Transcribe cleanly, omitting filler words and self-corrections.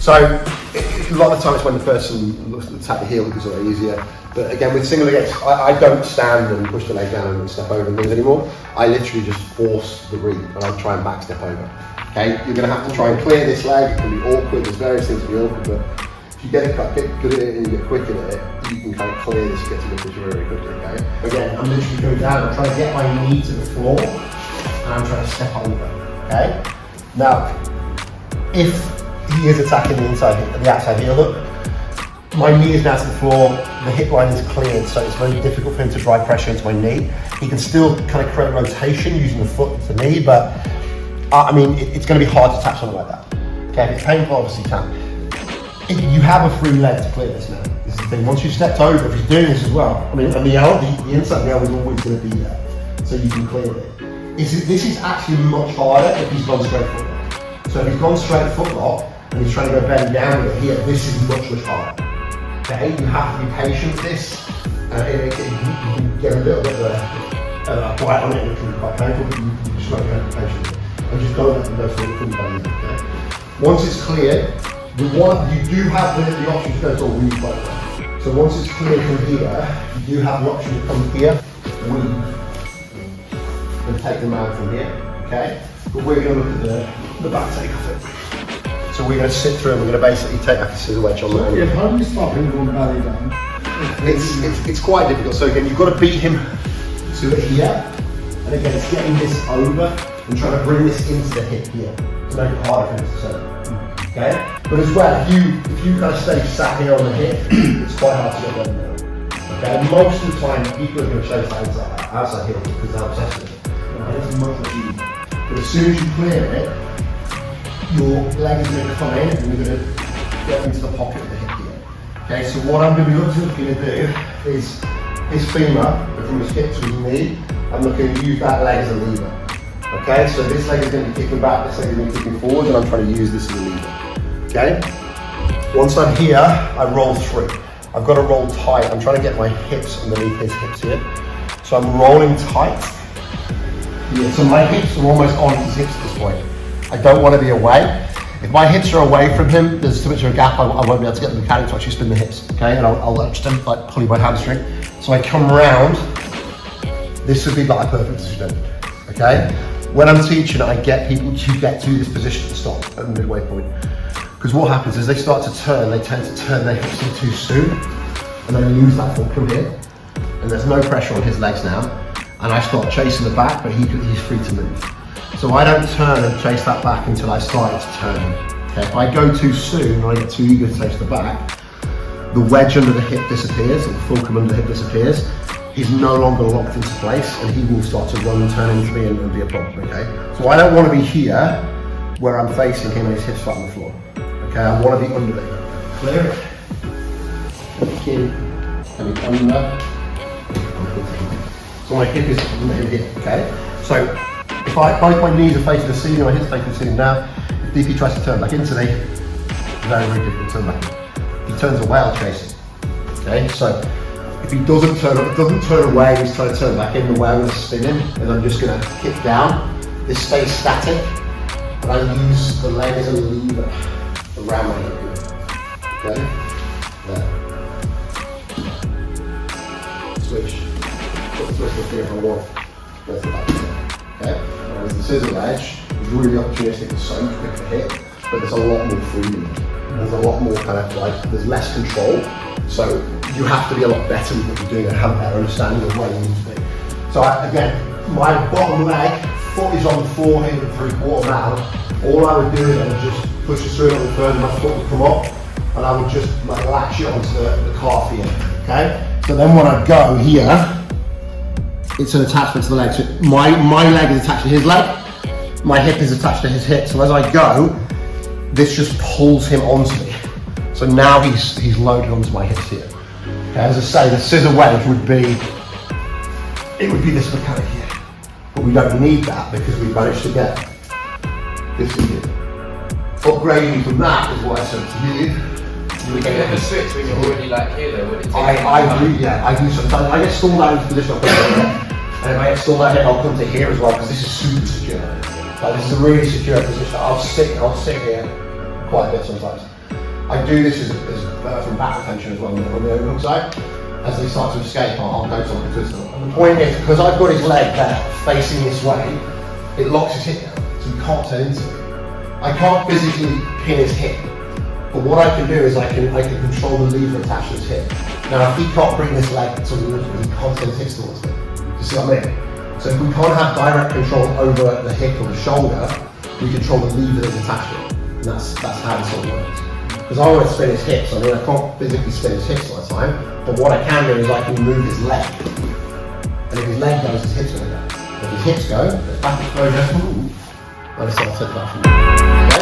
So a lot of the time it's when the person looks to attack the heel because it's a lot easier. But again, with single legs, I don't stand and push the leg down and step over things anymore. I literally just force the read and I try and back step over. Okay, you're going to have to try and clear this leg. It can be awkward. There's various things to be awkward, but if you get good at it and you get quick at it, you can kind of clear this, get to the position very quickly. Okay. Again, I'm literally going down. I'm trying to get my knee to the floor, and I'm trying to step over. Okay. Now, if he is attacking the outside heel hook, my knee is now to the floor, the hip line is cleared, so it's very difficult for him to drive pressure into my knee. He can still kind of create rotation using the foot to the knee, but I mean, it's going to be hard to tap something like that. Okay, if it's painful, obviously you can. You have a free leg to clear this now. This is the thing. Once you've stepped over, if you're doing this as well, I mean, and the inside nail is always going to be there, so you can clear it. This is actually much harder if he's gone straight footlock. So if he's gone straight footlock and he's trying to go bend down with it here, this is much harder. Okay, you have to be patient with this. You can get a little bit of a bite on it, and it can be quite painful, but you just got to be patient with it. And just go up and go fully bend. Okay. Once it's cleared, you do have the option to go to a weave like that. So once it's cleared from here, you do have the option to come here, weave, and take them out from here. Okay, but we're going to look at the back take of it. So we're going to sit through and we're going to basically take like a scissor wedge on that. Yeah, how do you stop him from belly down? It's quite difficult. So again, you've got to beat him to here, and again, it's getting this over and trying to bring this into the hip here to make it harder for him to turn. Okay, but as well, if you kind of stay sat here on the hip, it's quite hard to get them down. Okay, most of the time people are going to chase that outside heel because they're obsessed with it. Okay, it's much easier. But as soon as you clear it, your leg is going to come in and you're going to get into the pocket of the hip here. Okay, so what I'm going to be looking to do is his femur, from his hip to his knee, I'm looking to use that leg as a lever. Okay, so this leg is going to be kicking back, this leg is going to be kicking forward, and I'm trying to use this as a lever. Okay, once I'm here, I roll through. I've got to roll tight. I'm trying to get my hips underneath his hips here. So I'm rolling tight. Yeah, so my hips are almost on his hips at this point. I don't want to be away. If my hips are away from him, there's too much of a gap, I won't be able to get the mechanic to actually spin the hips. Okay, and I'll just like pulling my hamstring. So I come round. This would be like a perfect position. Okay, when I'm teaching, I get people to get to this position to stop at the midway point. Because what happens is they start to turn, they tend to turn their hips in too soon, and they lose that fulcrum here. And there's no pressure on his legs now. And I start chasing the back, but he's free to move. So I don't turn and chase that back until I start to turn him. Okay? If I go too soon, or I get too eager to chase the back, the wedge under the hip disappears, or the fulcrum under the hip disappears. He's no longer locked into place, and he will start to run and turn into me and be a problem, okay? So I don't want to be here, where I'm facing him and his hips flat on the floor. Okay, I want to be under there. Clear it. Kick in, coming under. So my hip is under here, okay? So if both my knees are facing the ceiling, my hips facing the ceiling now, if DP tries to turn back into me, very, very difficult to turn back in. He turns away, I'll chase him. Okay, so if he doesn't turn away, he's trying to turn back in, the way I'm going to spin him, and I'm just going to kick down. This stays static, and I use the leg as a lever around my hip. Okay? There. Switch. Put the twist here if I want. Go to the back there. Okay? Whereas the scissor wedge is really opportunistic, it's so quick to hit, but there's a lot more freedom. There's a lot more kind of like, there's less control. So you have to be a lot better with what you're doing and have a better understanding of where you need to be. So again, my bottom leg, foot is on the floor here with 3/4 now. All I would do is I would just push it through a little further, my foot would come up, and I would just like latch it onto the calf here, okay? So then when I go here, it's an attachment to the leg. So my leg is attached to his leg, my hip is attached to his hip. So as I go, this just pulls him onto me. So now he's loaded onto my hips here. Okay, as I say, the scissor wedge would be this mechanic here. But we don't need that because we've managed to get this in here. Upgrading from that is what I said to you. You have a switch when you're already like here though, would it take I do sometimes. I get stalled out into position, I'll put it there. And if I get stalled out here, I'll come to here as well because this is super secure. Like this is a really secure position. I'll sit here quite a bit sometimes. I do this from back retention as well on the overhook side. As they start to escape, I'll go to like a twist. And the point is, because I've got his leg there facing this way, it locks his hip down, so he can't turn into it. I can't physically pin his hip, but what I can do is I can control the lever attached to his hip. Now, if he can't bring this leg towards me, he can't turn his hips towards me. Do you see what I mean? So if we can't have direct control over the hip or the shoulder, we control the lever that's attached to it. And that's how this all works. Because I want to spin his hips. I mean, I can't physically spin his hips all the time, but what I can do is I can move his leg. And if his leg goes, his hips are going to go. If his hips go, there's back exposure. And it's all set up.